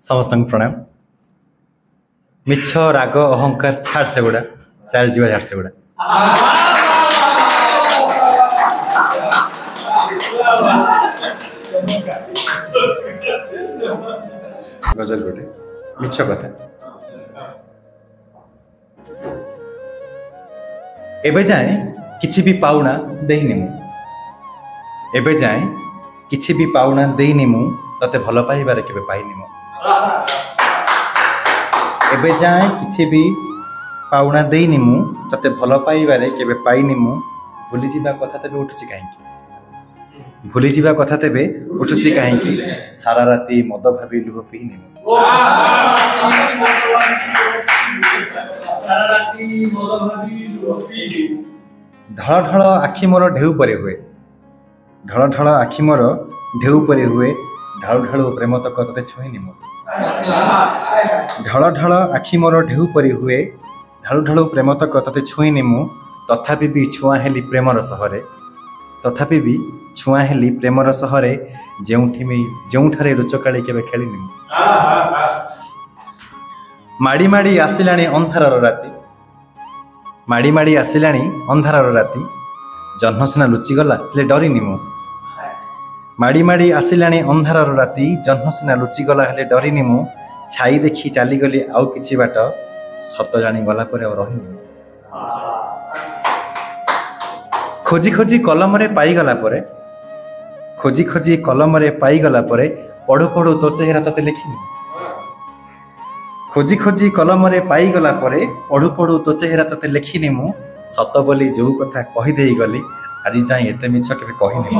समस्त प्रणाम। मिछ राग अहंकार छाड़ से गुड़ा चल जा झाड़ से गुड़ा गजल गोटे मिछ कथा एबे जाए किछि भी पाउना देइनि मु एबे जाए किछि भी पाउना देइनि मु तते भल पाइबारे केबे पाइनि मु एबे जाए किछि भी पाउना देइनि मु तते भल पाइबारे केबे पाइनि मु भूली जिबा कथा तबे उठुछि काहेकि भूली जिबा कथा तबे उठुछि काहेकि सारा राती मद भाबी लुह पीनि मु सारा राती मद भाबी लुह पीनि ढळ ढळ आखि मोर ढेउ परे हुए ढळ ढळ आखि मोर ढेउ परे हुए ढाळु ढाळु प्रेम तक तते छुईनि मु ढळ ढळ आखि मोर ढेउ परे हुए ढाळु ढाळु प्रेम तक तते छुईनि मु तथापि भी छुआ हेली प्रेमर सहरे तथापि भी छुआ हेली प्रेमर सहरे जेउठारे लुचकाळी केबे खेलिनि मु माडी माडी आसिलाणी अंधारर राती माडी माडी आसिलाणी अंधारर राती जह्न सिना लुचि गला हेले डरिनि मु माडी माडी आसिलाणी अंधारर राती जह्न सिना लुचि गला हेले डरिनि मु छाई देखि चाली गली आउ किछि बाट सत जानी गला परे और रहिनि खोजी खोजी कलम रे पाई गला परे खोजी खोजी कलम रे पाई गला परे पढु पढु तो चेहरा तते लिखिनि खोजी खोजी कलम रे पाई गला परे पढु पढु तो चेहरा तते लिखिनि मु सत बोली जो कथा कहि देई गली आज जाई एते मिछ केबे कहिनि मु